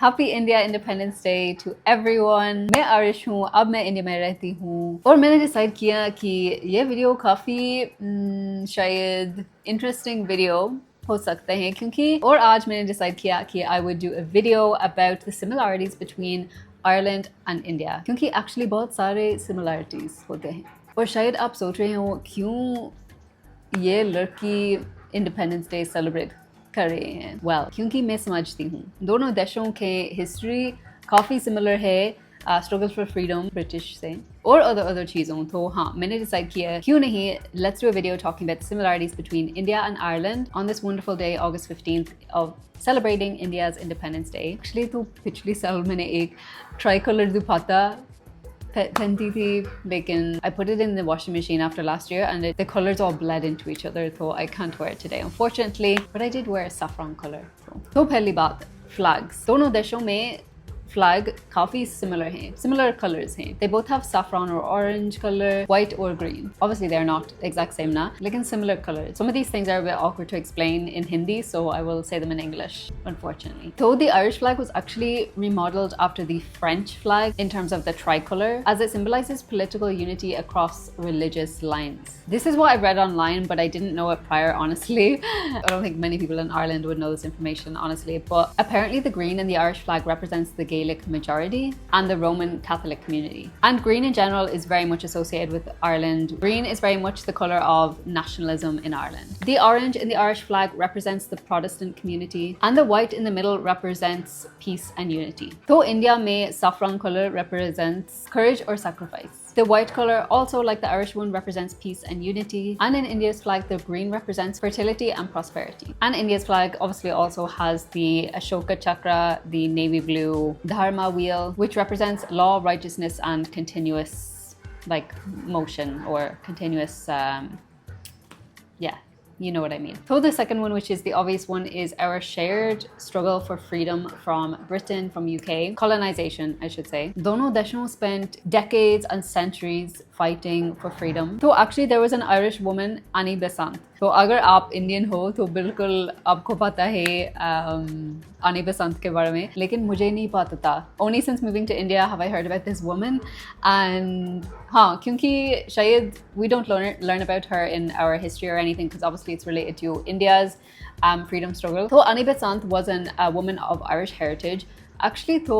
Happy India Independence Day to everyone. मैं आरिश हूँ, अब मैं इंडिया में रहती हूँ और मैंने डिसाइड किया कि ये वीडियो काफ़ी शायद इंटरेस्टिंग वीडियो हो सकते हैं क्योंकि और आज मैंने डिसाइड किया कि I would do a video about the similarities between Ireland and India क्योंकि एक्चुअली बहुत सारे similarities होते हैं और शायद आप सोच रहे हो क्यों ये लड़की इंडिपेंडेंस डे सेलिब्रेट कर रहे हैं क्योंकि मैं समझती हूँ दोनों देशों के हिस्ट्री काफ़ी सिमिलर है स्ट्रगल फॉर फ्रीडम ब्रिटिश से और अदर चीज़ों तो हाँ मैंने डिसाइड किया क्यों नहीं let's do a video talking about similarities between India and Ireland on this wonderful day August 15th of celebrating India's Independence Day. Actually तो पिछले साल मैंने एक ट्राई कलर दुपट्टा पहनती थी लेकिन I put it in the washing machine after last year and the colors all bled into each other so I can't wear it today unfortunately but I did wear a saffron color. तो पहली बात flags दोनों देशों में flag काफी similar हैं similar colors हैं they both have saffron or orange color white or green obviously they're not exact same ना लेकिन similar colors some of these things are a bit awkward to explain in Hindi so I will say them in English unfortunately. So the Irish flag was actually remodeled after the French flag in terms of the tricolor as it symbolizes political unity across religious lines. This is what I read online but I didn't know it prior honestly. I don't think many people in Ireland would know this information honestly but apparently the green in the Irish flag represents the Gaelic majority and the Roman Catholic community. And green in general is very much associated with Ireland. Green is very much the colour of nationalism in Ireland. The orange in the Irish flag represents the Protestant community and the white in the middle represents peace and unity. Though India mein saffron colour represents courage or sacrifice. The white colour, also like the Irish one, represents peace and unity. And in India's flag, the green represents fertility and prosperity. And India's flag obviously also has the Ashoka Chakra, the navy blue Dharma wheel, which represents law, righteousness, and continuous motion or continuous, you know what I mean. So the second one, which is the obvious one, is our shared struggle for freedom from Britain, from UK, colonization, I should say. Dono देशों spent decades and centuries fighting for freedom. So actually there was an Irish woman, Annie Besant. तो अगर आप Indian हो तो बिल्कुल आपको पता है आनी बसंत के बारे में लेकिन मुझे नहीं पता था only since moving to India have I heard about this woman and हाँ क्योंकि शायद we don't learn about her in our history or anything because obviously it's related to India's freedom struggle. So Annie Besant was a woman of Irish heritage. Actually तो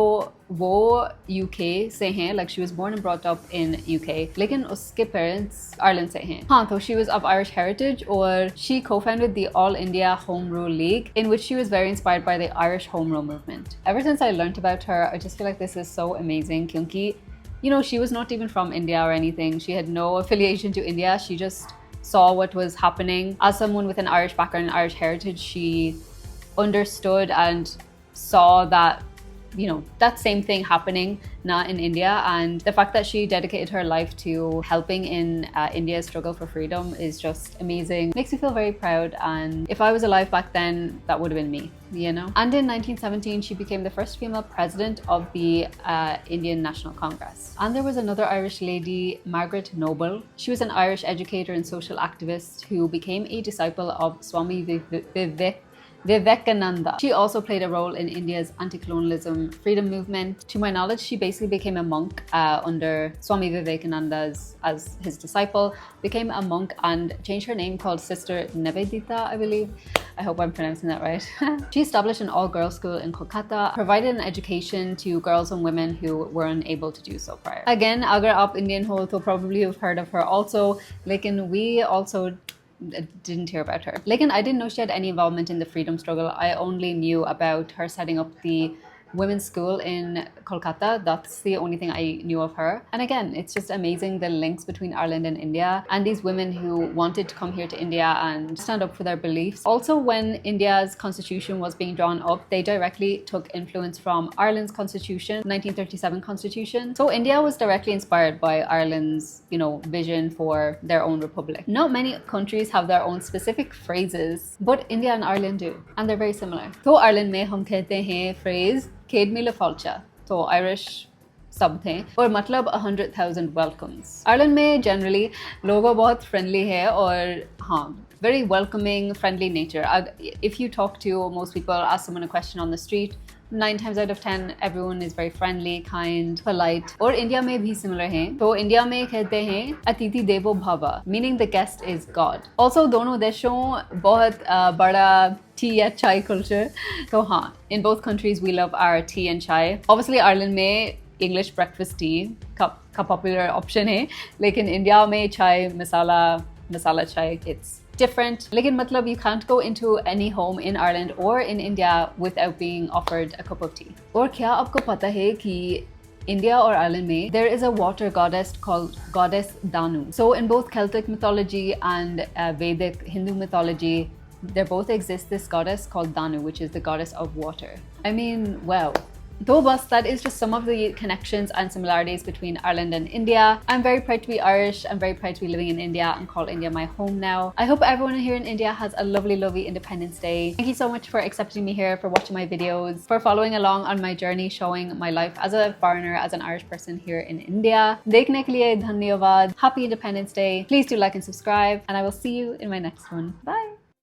वो UK से हैं like she was born and brought up in UK लेकिन उसके parents Ireland से हैं. हाँ तो she was of Irish heritage or she co-founded the All India Home Rule League in which she was very inspired by the Irish Home Rule movement. Ever since I learned about her I just feel like this is so amazing क्योंकि you know she was not even from India or anything. She had no affiliation to India. She just saw what was happening. As someone with an Irish background and Irish heritage she understood and saw that you know that same thing happening now in India and the fact that she dedicated her life to helping in India's struggle for freedom is just amazing. Makes me feel very proud and if I was alive back then that would have been me, you know. And in 1917 she became the first female president of the Indian National Congress. And there was another Irish lady, Margaret Noble. She was an Irish educator and social activist who became a disciple of Swami Vivekananda. She also played a role in India's anti-colonialism freedom movement. To my knowledge, she basically became a monk under Swami Vivekananda as his disciple, became a monk and changed her name called Sister Nivedita, I believe. I hope I'm pronouncing that right. She established an all-girls school in Kolkata, provided an education to girls and women who were unable to do so prior. Again, agar aap Indian ho, to probably you've heard of her also, lekin we also didn't hear about her. Like, I didn't know she had any involvement in the freedom struggle. I only knew about her setting up the women's school in Kolkata. That's the only thing I knew of her. And again, it's just amazing the links between Ireland and India and these women who wanted to come here to India and stand up for their beliefs. Also, when India's constitution was being drawn up, they directly took influence from Ireland's constitution, 1937 constitution. So India was directly inspired by Ireland's, you know, vision for their own republic. Not many countries have their own specific phrases, but India and Ireland do, and they're very similar. So Ireland में हम कहते हैं phrase खेद मिल फॉल्चा तो Irish सब थे और मतलब 100,000 वेलकम्स. आयरलैंड में जनरली लोगों बहुत फ्रेंडली है और हाँ very welcoming, friendly nature. If you talk to most people, ask someone a question on the street, 9 times out of 10 everyone is very friendly, kind, polite. और इंडिया में भी similar हैं। तो इंडिया में कहते हैं अतिथि देवो भव, meaning the guest is God. Also दोनों देशों बहुत बड़ा tea या chai culture. तो हाँ, in both countries we love our tea and chai. Obviously Ireland में English breakfast tea का popular option है, लेकिन इंडिया में chai masala chai it's different. लेकिन मतलब you can't go into any home in Ireland or in India without being offered a cup of tea. और क्या आपको पता है कि India or Ireland में there is a water goddess called goddess Danu. So in both Celtic mythology and Vedic Hindu mythology, there both exist this goddess called Danu, which is the goddess of water. I mean, wow. Though bus, that is just some of the connections and similarities between Ireland and India. I'm very proud to be Irish. I'm very proud to be living in India and call India my home now. I hope everyone here in India has a lovely, lovely Independence Day. Thank you so much for accepting me here, for watching my videos, for following along on my journey, showing my life as a foreigner, as an Irish person here in India. Dekhne ke liye dhanyavad. Happy Independence Day. Please do like and subscribe, and I will see you in my next one. Bye.